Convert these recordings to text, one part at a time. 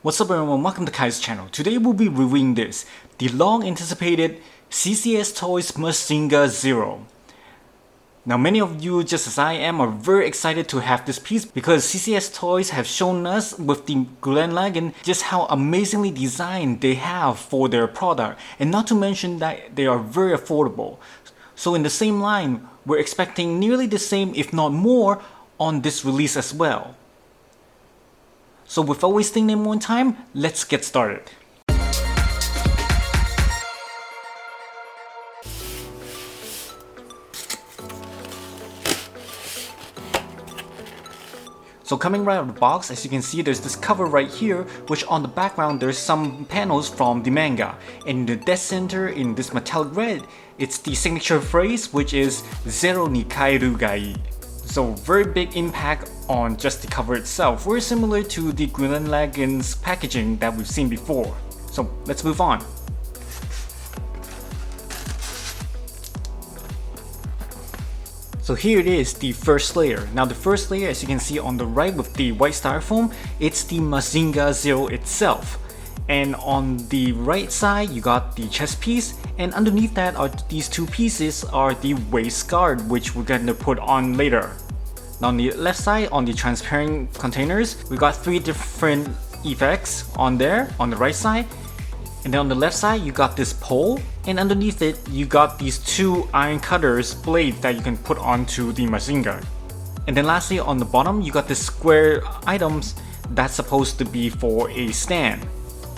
What's up everyone, welcome to Kai's channel. Today we'll be reviewing this, the long anticipated CCSToys Mazinger Zero. Now many of you, just as I am, are very excited to have this piece because CCSToys have shown us with the Gulen Lagan just how amazingly designed they have for their product, and not to mention that they are very affordable. So in the same line, we're expecting nearly the same if not more on this release as well. So without wasting any more time, let's get started. So coming right out of the box, as you can see, there's this cover right here, which on the background there's some panels from the manga. And in the dead center, in this metallic red, it's the signature phrase, which is Zero ni kaeru ga ii. So very big impact on just the cover itself, very similar to the Gulen Lagan's packaging that we've seen before. So let's move on. So here it is, the first layer. Now the first layer, as you can see on the right with the white styrofoam, it's the Mazinger Zero itself. And on the right side, you got the chest piece, and underneath that are these two pieces are the waist guard, which we're gonna put on later. Now on the left side, on the transparent containers, we got three different effects on there, on the right side. And then on the left side, you got this pole, and underneath it, you got these two iron cutters blades that you can put onto the Mazinger. And then lastly, on the bottom, you got this square items that's supposed to be for a stand.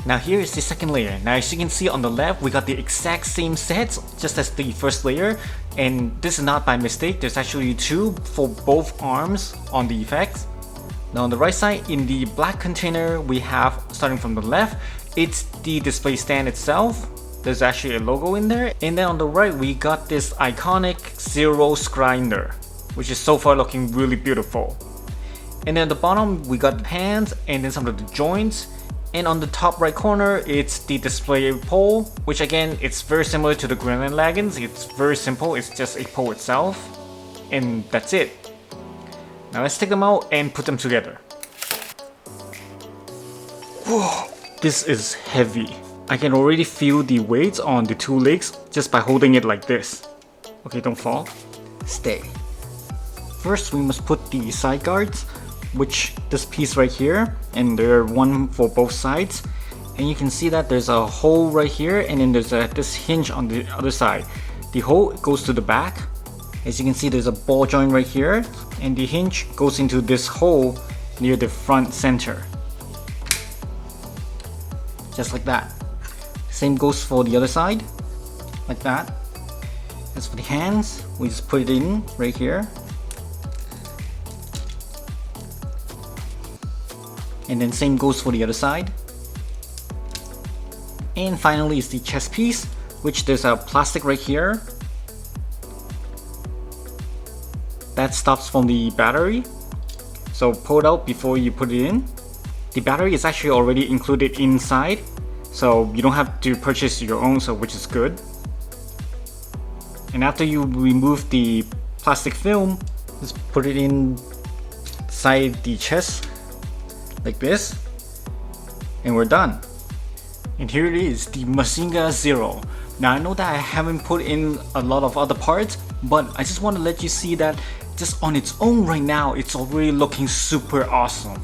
Now here is the second layer. Now as you can see on the left, we got the exact same sets just as the first layer, and this is not by mistake. There's actually two for both arms on the effects. Now on the right side, in the black container, we have, starting from the left, it's the display stand itself. There's actually a logo in there. And then on the right, we got this iconic Zero grinder, which is so far looking really beautiful. And then at the bottom, we got the hands and then some of the joints. And on the top right corner, it's the display pole, which again, it's very similar to the Gulen Lagans. It's very simple, it's just a pole itself. And that's it. Now let's take them out and put them together. Whoa, this is heavy. I can already feel the weight on the two legs just by holding it like this. Okay, don't fall. Stay. First, we must put the side guards, which this piece right here, and there are one for both sides. And you can see that there's a hole right here, and then there's this hinge on the other side. The hole goes to the back. As you can see, there's a ball joint right here, and the hinge goes into this hole near the front center. Just like that. Same goes for the other side, like that. As for the hands, we just put it in right here. And then same goes for the other side. And finally is the chest piece, which there's a plastic right here that stops from the battery. So pull it out before you put it in. The battery is actually already included inside, so you don't have to purchase your own, so which is good. And after you remove the plastic film, just put it inside the chest like this, and we're done. And here it is, the Mazinger Zero. Now I know that I haven't put in a lot of other parts, but I just want to let you see that just on its own right now, it's already looking super awesome.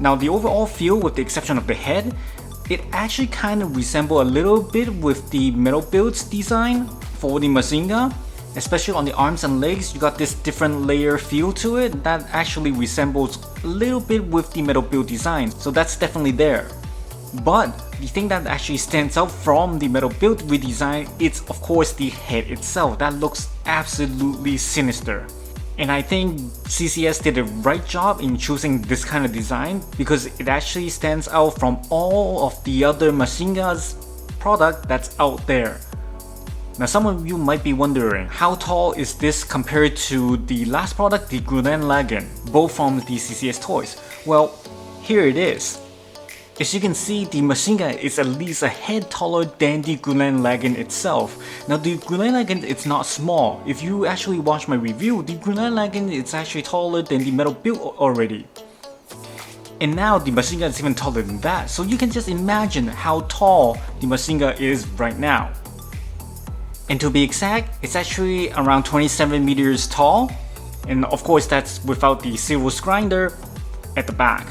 Now the overall feel, with the exception of the head, it actually kind of resembles a little bit with the metal builds design for the Mazinger. Especially on the arms and legs, you got this different layer feel to it that actually resembles a little bit with the metal build design, so that's definitely there. But the thing that actually stands out from the metal build redesign is of course the head itself. That looks absolutely sinister. And I think CCS did a right job in choosing this kind of design because it actually stands out from all of the other Mazinger's product that's out there. Now some of you might be wondering, how tall is this compared to the last product, the Gulen Lagan, both from the CCSToys? Well, here it is. As you can see, the Mazinger is at least a head taller than the Gulen Lagan itself. Now the Gulen Lagan is not small. If you actually watch my review, the Gulen Lagan is actually taller than the metal build already. And now the Mazinger is even taller than that, so you can just imagine how tall the Mazinger is right now. And to be exact, it's actually around 27 meters tall, and of course that's without the Zero's grinder at the back.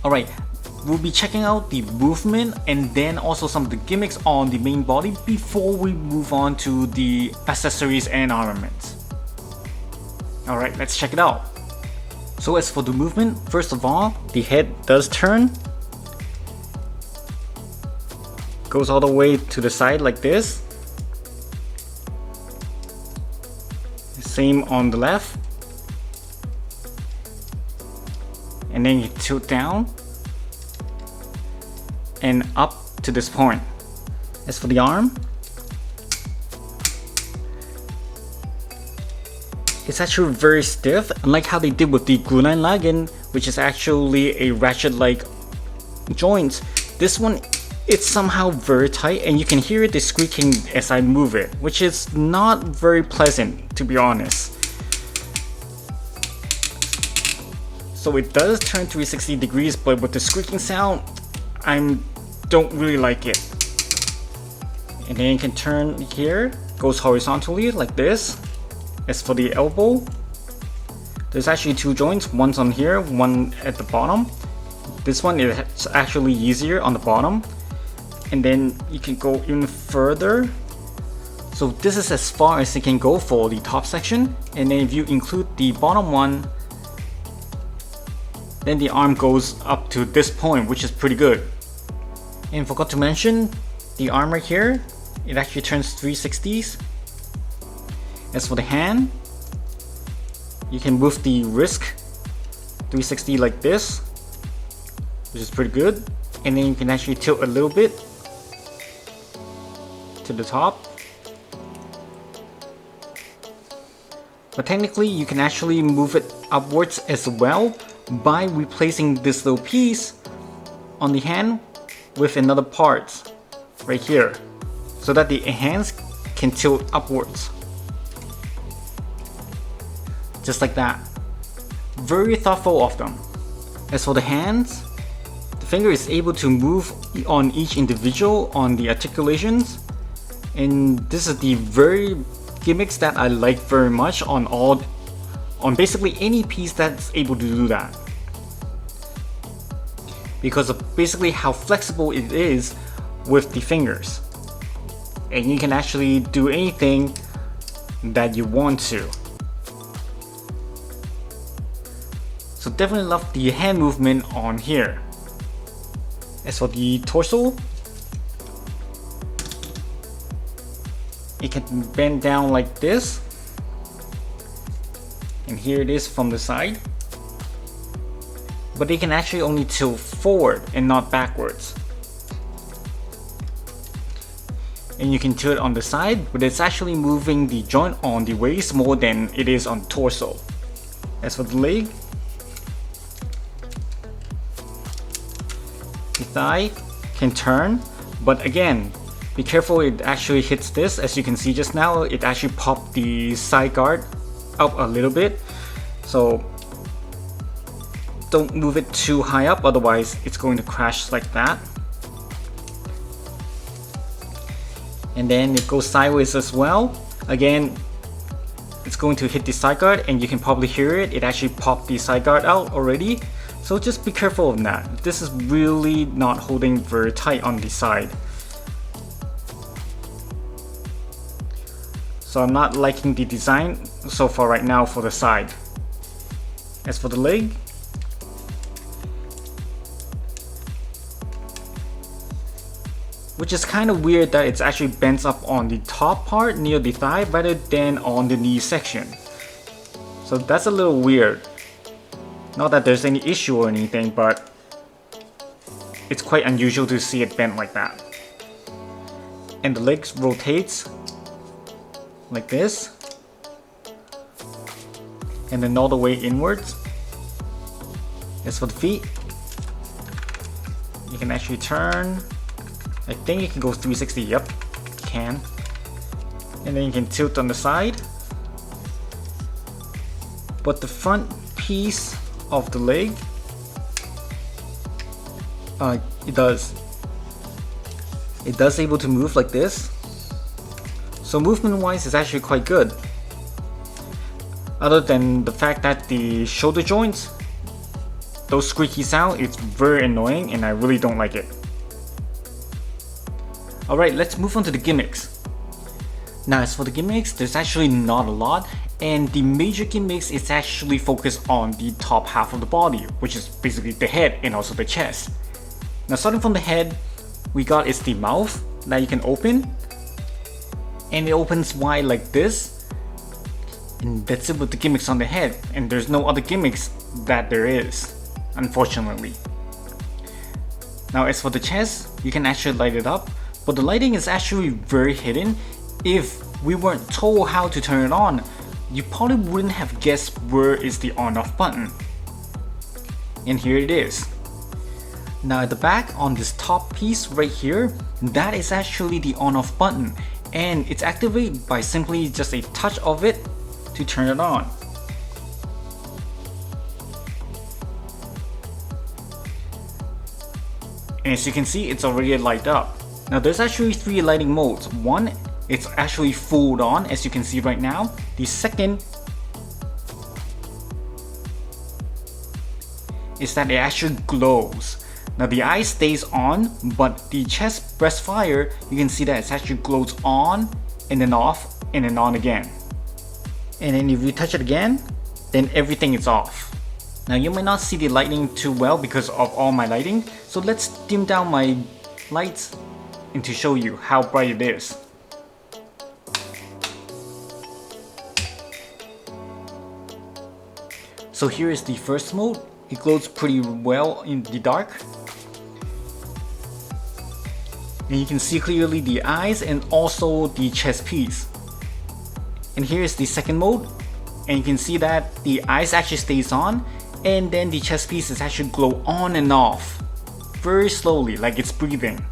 Alright, we'll be checking out the movement and then also some of the gimmicks on the main body before we move on to the accessories and armaments. Alright, let's check it out. So as for the movement, first of all, the head does turn. Goes all the way to the side like this. Same on the left. And then you tilt down and up to this point. As for the arm, it's actually very stiff, unlike how they did with the Gunai Lagen, which is actually a ratchet-like joint. This one, it's somehow very tight, and you can hear the squeaking as I move it, which is not very pleasant, to be honest. So it does turn 360 degrees, but with the squeaking sound, I don't really like it. And then you can turn here, goes horizontally like this. As for the elbow, there's actually two joints, one's on here, one at the bottom. This one is actually easier on the bottom, and then you can go even further. So this is as far as it can go for the top section, and then if you include the bottom one, then the arm goes up to this point, which is pretty good. And forgot to mention, the arm right here, it actually turns 360s. As for the hand, you can move the wrist 360 like this, which is pretty good. And then you can actually tilt a little bit to the top. But technically, you can actually move it upwards as well by replacing this little piece on the hand with another part right here, so that the hands can tilt upwards. Just like that. Very thoughtful of them. As for the hands, the finger is able to move on each individual on the articulations, and this is the very gimmicks that I like very much on basically any piece that's able to do that, because of basically how flexible it is with the fingers, and you can actually do anything that you want to. So definitely love the hand movement on here. As for the torso, it can bend down like this, and here it is from the side, but it can actually only tilt forward and not backwards. And you can tilt on the side, but it's actually moving the joint on the waist more than it is on the torso. As for the leg, the thigh can turn, but again, be careful, it actually hits this. As you can see just now, it actually popped the side guard up a little bit, so don't move it too high up, otherwise it's going to crash like that. And then it goes sideways as well. Again, it's going to hit the side guard, and you can probably hear it. It actually popped the side guard out already. So just be careful of that. This is really not holding very tight on the side. So I'm not liking the design so far right now for the side. As for the leg, which is kind of weird that it's actually bent up on the top part near the thigh rather than on the knee section. So that's a little weird. Not that there's any issue or anything, but it's quite unusual to see it bent like that. And the legs rotates like this, and then all the way inwards. As for the feet, you can actually turn. I think it can go 360, yep, you can. And then you can tilt on the side. But the front piece of the leg It does. It does able to move like this. So movement wise it's actually quite good. Other than the fact that the shoulder joints, those squeaky sound, it's very annoying and I really don't like it. Alright, let's move on to the gimmicks. Now as for the gimmicks, there's actually not a lot, and the major gimmicks is actually focused on the top half of the body, which is basically the head and also the chest. Now starting from the head, we got is the mouth that you can open, and it opens wide like this, and that's it with the gimmicks on the head, and there's no other gimmicks that there is, unfortunately. Now as for the chest, you can actually light it up, but the lighting is actually very hidden. If we weren't told how to turn it on, you probably wouldn't have guessed where is the on-off button. And here it is. Now at the back on this top piece right here, that is actually the on-off button, and it's activated by simply just a touch of it to turn it on. And as you can see, it's already lighted up. Now there's actually 3 lighting modes. One, it's actually full on, as you can see right now. The second is that it actually glows. Now the eye stays on, but the chest breast fire, you can see that it actually glows on and then off and then on again. And then if you touch it again, then everything is off. Now you might not see the lighting too well because of all my lighting, so let's dim down my lights and to show you how bright it is. So here is the first mode. It glows pretty well in the dark. And you can see clearly the eyes and also the chest piece. And here is the second mode. And you can see that the eyes actually stays on, and then the chest piece is actually glow on and off. Very slowly, like it's breathing.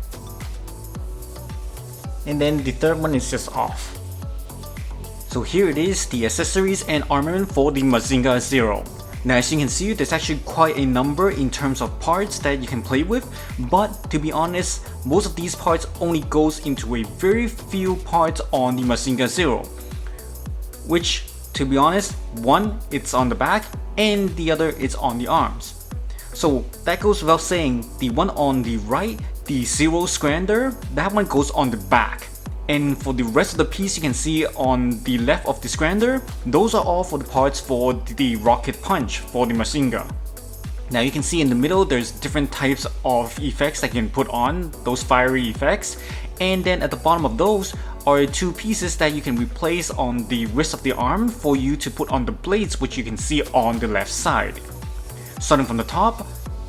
And then the third one is just off. So here it is, the accessories and armament for the Mazinger Zero. Now as you can see, there's actually quite a number in terms of parts that you can play with, but to be honest, most of these parts only goes into a very few parts on the Mazinger Zero. Which, to be honest, one, it's on the back, and the other is on the arms. So that goes without saying, the one on the right, the Zero Scrander, that one goes on the back. And for the rest of the piece you can see on the left of the Scrander, those are all for the parts for the rocket punch for the Mazinger. Now you can see in the middle there's different types of effects that you can put on, those fiery effects. And then at the bottom of those are 2 pieces that you can replace on the wrist of the arm for you to put on the blades, which you can see on the left side. Starting from the top,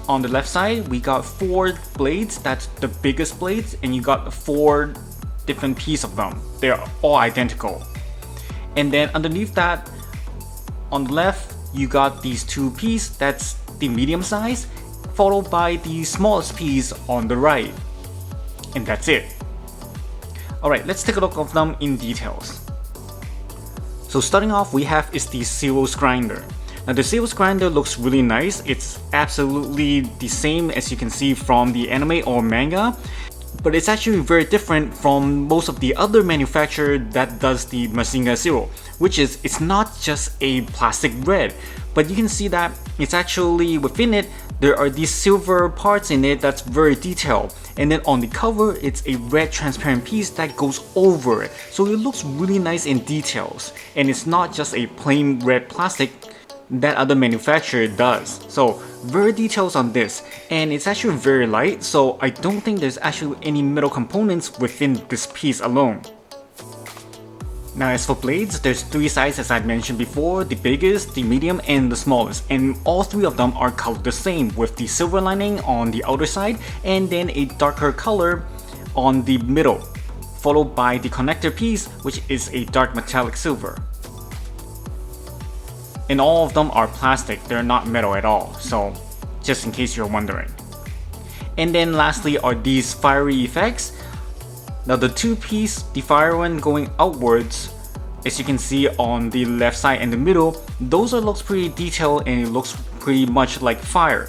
on the left side we got 4 blades, that's the biggest blades, and you got 4 different pieces of them. They're all identical. And then underneath that, on the left, you got these 2 pieces, that's the medium size, followed by the smallest piece on the right. And that's it. Alright, let's take a look of them in details. So starting off, we have is the Zero Grinder. Now the Zero Grinder looks really nice. It's absolutely the same as you can see from the anime or manga, but it's actually very different from most of the other manufacturer that does the Mazinger Zero, which is it's not just a plastic red, but you can see that it's actually within it there are these silver parts in it that's very detailed, and then on the cover it's a red transparent piece that goes over it, so it looks really nice in details, and it's not just a plain red plastic that other manufacturer does. So very details on this, and it's actually very light, so I don't think there's actually any metal components within this piece alone. Now as for blades, there's 3 sizes as I mentioned before, the biggest, the medium, and the smallest, and all 3 of them are colored the same with the silver lining on the outer side and then a darker color on the middle, followed by the connector piece, which is a dark metallic silver. And all of them are plastic, they're not metal at all, so just in case you're wondering. And then lastly are these fiery effects. Now the 2-piece, the fire one going outwards, as you can see on the left side and the middle, those looks pretty detailed and it looks pretty much like fire.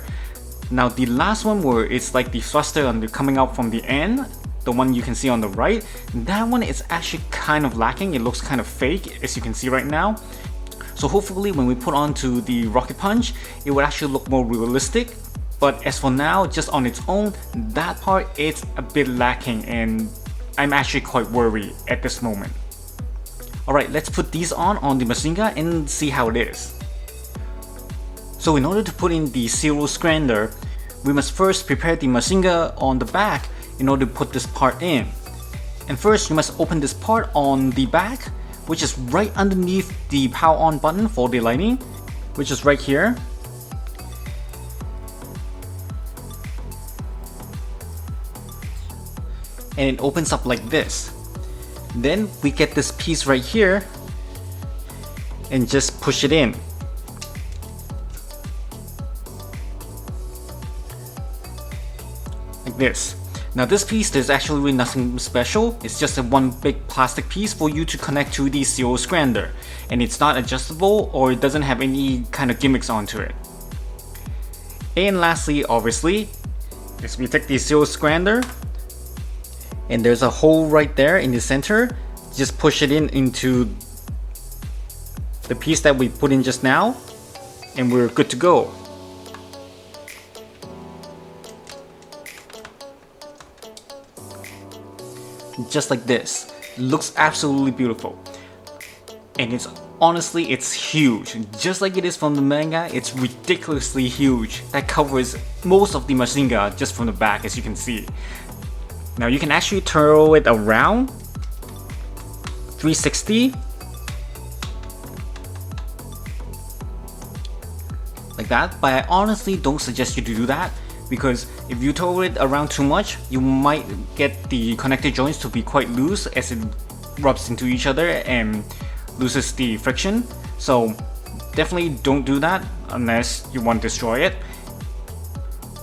Now the last one where it's like the thruster coming out from the end, the one you can see on the right, that one is actually kind of lacking. It looks kind of fake, as you can see right now. So hopefully when we put onto the rocket punch, it would actually look more realistic. But as for now, just on its own, that part is a bit lacking, and I'm actually quite worried at this moment. Alright, let's put these on the Mazinger and see how it is. So in order to put in the Zero Scrander, we must first prepare the Mazinger on the back in order to put this part in. And first you must open this part on the back, which is right underneath the power on button for the lighting, which is right here. And it opens up like this. Then we get this piece right here and just push it in. Like this. Now this piece, there's actually really nothing special. It's just a one big plastic piece for you to connect to the Zero Scrander. And it's not adjustable, or it doesn't have any kind of gimmicks onto it. And lastly, obviously, is we take the Zero Scrander, and there's a hole right there in the center. Just push it into the piece that we put in just now, and we're good to go. Just like this. Looks absolutely beautiful. And it's honestly, it's huge. Just like it is from the manga, it's ridiculously huge. That covers most of the Mazinger just from the back, as you can see. Now you can actually twirl it around 360 like that, but I honestly don't suggest you to do that, because if you twirl it around too much, you might get the connector joints to be quite loose as it rubs into each other and loses the friction. So definitely don't do that unless you want to destroy it.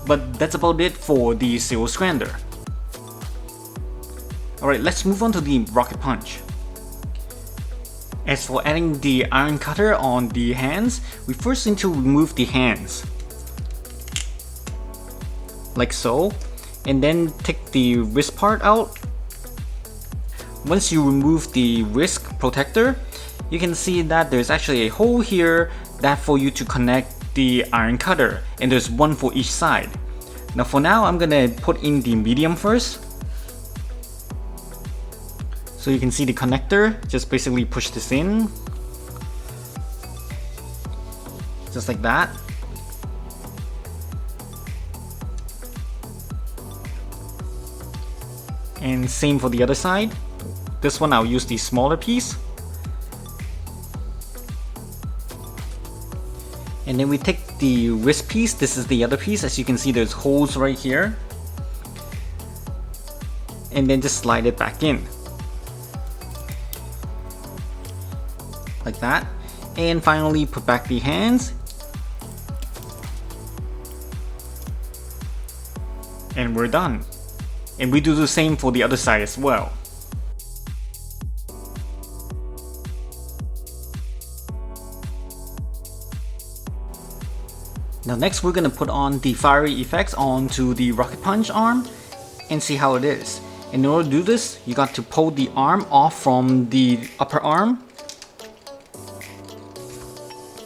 But that's about it for the Zero Scrander. Alright, let's move on to the rocket punch. As for adding the iron cutter on the hands, we first need to remove the hands. Like so. And then take the wrist part out. Once you remove the wrist protector, you can see that there's actually a hole here that for you to connect the iron cutter, and there's one for each side. Now for now, I'm gonna put in the medium first. So you can see the connector, just basically push this in. Just like that. And same for the other side. This one I'll use the smaller piece. And then we take the wrist piece, this is the other piece, as you can see there's holes right here. And then just slide it back in. Like that. And finally put back the hands. And we're done. And we do the same for the other side as well. Now next we're gonna put on the fiery effects onto the rocket punch arm and see how it is. And in order to do this, you got to pull the arm off from the upper arm.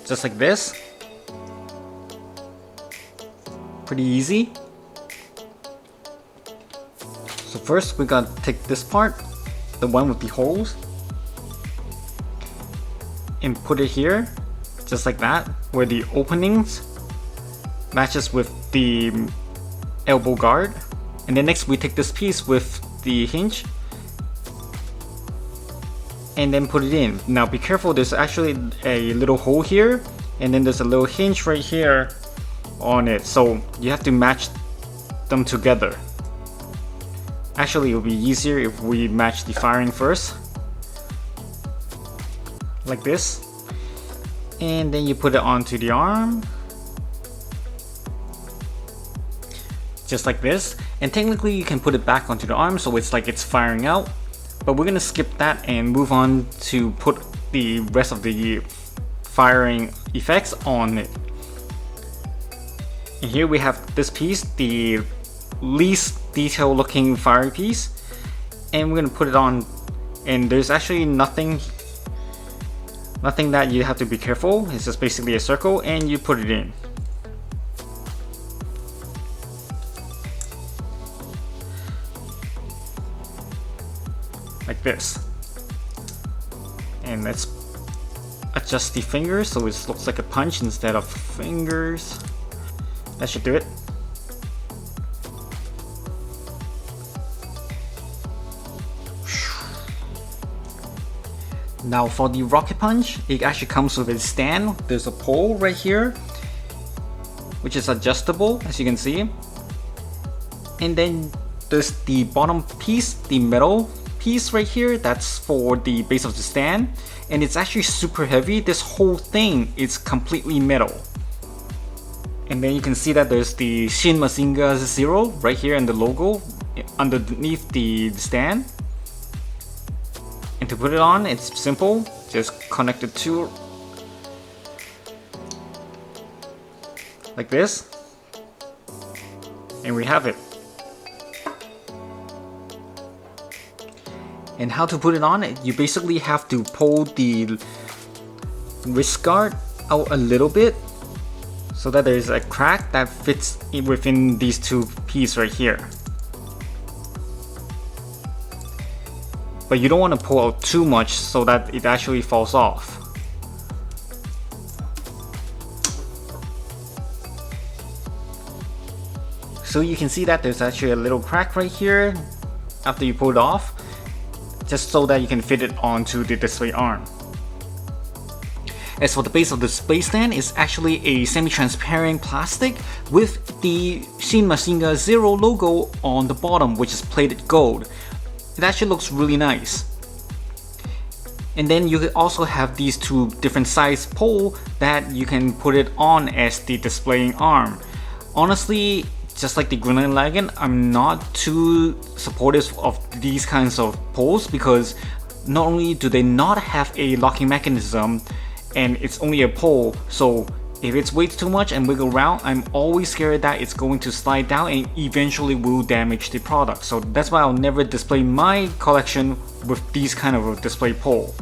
Just like this. Pretty easy. So first we gotta take this part, the one with the holes, and put it here, just like that, where the openings matches with the elbow guard. And then next we take this piece with the hinge and then put it in. Now be careful, there's actually a little hole here, and then there's a little hinge right here on it, so you have to match them together. Actually, it would be easier if we match the firing first, like this, and then you put it onto the arm, just like this. And technically you can put it back onto the arm so it's like it's firing out, but we're gonna skip that and move on to put the rest of the firing effects on it. And here we have this piece, the least detailed looking fire piece, and we're gonna put it on, and there's actually nothing that you have to be careful. It's just basically a circle and you put it in. Like this. And let's adjust the fingers so it looks like a punch instead of fingers. That should do it. Now for the rocket punch, it actually comes with a stand. There's a pole right here, which is adjustable, as you can see. And then there's the bottom piece, the metal piece right here, that's for the base of the stand. And it's actually super heavy. This whole thing is completely metal. And then you can see that there's the Mazinger Zero right here and the logo underneath the stand. And to put it on, it's simple. Just connect the two like this, and we have it. And how to put it on? You basically have to pull the wrist guard out a little bit so that there's a crack that fits within these two pieces right here. But you don't want to pull out too much so that it actually falls off. So you can see that there's actually a little crack right here after you pull it off, just so that you can fit it onto the display arm. As for the base of the display stand, it's actually a semi-transparent plastic with the Mazinger Zero logo on the bottom, which is plated gold. It actually looks really nice. And then you could also have these two different size pole that you can put it on as the displaying arm. Honestly, just like the Green Lagoon, I'm not too supportive of these kinds of poles because not only do they not have a locking mechanism and it's only a pole, so if it's way too much and wiggle around, I'm always scared that it's going to slide down and eventually will damage the product. So that's why I'll never display my collection with these kind of a display pole.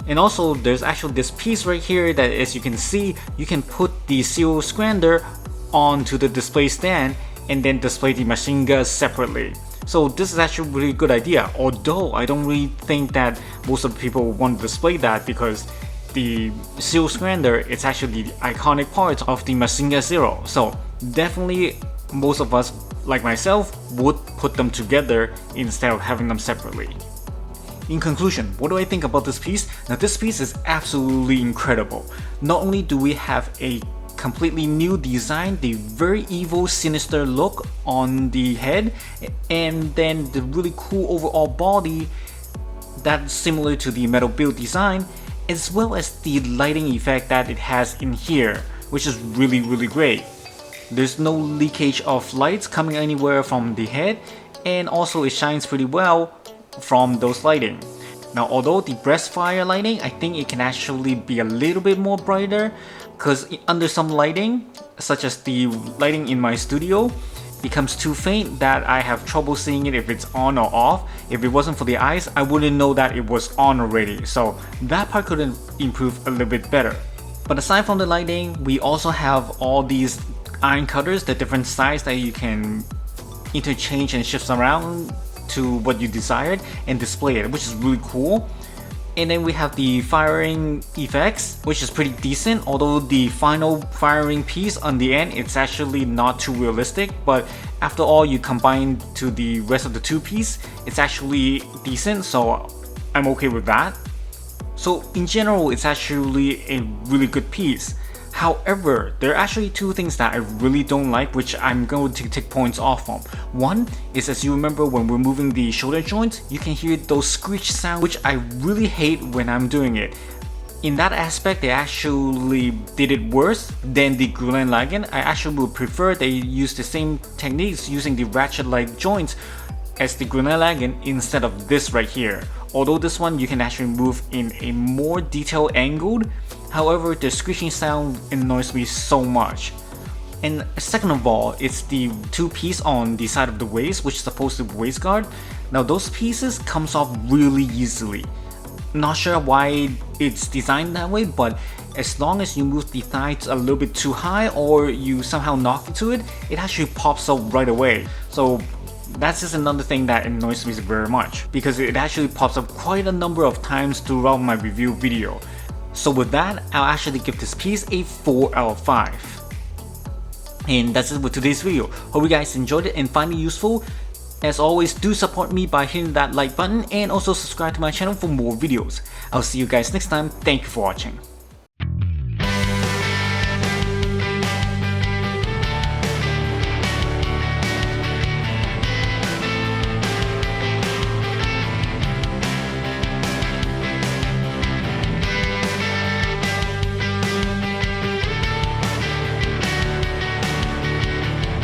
And also there's actually this piece right here that, as you can see, you can put the Zero Squander onto the display stand and then display the machine guns separately. So this is actually a really good idea, although I don't really think that most of the people want to display that because the Zero Squander is actually the iconic part of the Mazinger Zero. So definitely most of us, like myself, would put them together instead of having them separately. In conclusion, what do I think about this piece? Now this piece is absolutely incredible. Not only do we have a completely new design, the very evil, sinister look on the head, and then the really cool overall body that's similar to the metal build design, as well as the lighting effect that it has in here, which is really great. There's no leakage of lights coming anywhere from the head, and also it shines pretty well from those lighting. Now although the breast fire lighting, I think it can actually be a little bit more brighter, because under some lighting, such as the lighting in my studio, becomes too faint that I have trouble seeing it if it's on or off. If it wasn't for the eyes, I wouldn't know that it was on already, so that part could improve a little bit better. But aside from the lighting, we also have all these iron cutters, the different size that you can interchange and shift around to what you desired and display it, which is really cool. And then we have the firing effects, which is pretty decent, although the final firing piece on the end, it's actually not too realistic, but after all you combine to the rest of the two piece, it's actually decent, so I'm okay with that. So in general, it's actually a really good piece. However, there are actually two things that I really don't like, which I'm going to take points off from. One is, as you remember, when we're moving the shoulder joints, you can hear those screech sounds, which I really hate when I'm doing it. In that aspect, they actually did it worse than the Green Lagoon. I actually would prefer they use the same techniques using the ratchet-like joints as the Green Lagoon instead of this right here. Although this one you can actually move in a more detailed angled, however the screeching sound annoys me so much. And second of all, it's the two piece on the side of the waist, which is supposed to be waist guard. Now those pieces comes off really easily. Not sure why it's designed that way, but as long as you move the thighs a little bit too high or you somehow knock into it, it actually pops out right away. So that's just another thing that annoys me very much, because it actually pops up quite a number of times throughout my review video. So with that, I'll actually give this piece a 4 out of 5. And that's it with today's video. Hope you guys enjoyed it and find it useful. As always, do support me by hitting that like button and also subscribe to my channel for more videos. I'll see you guys next time. Thank you for watching.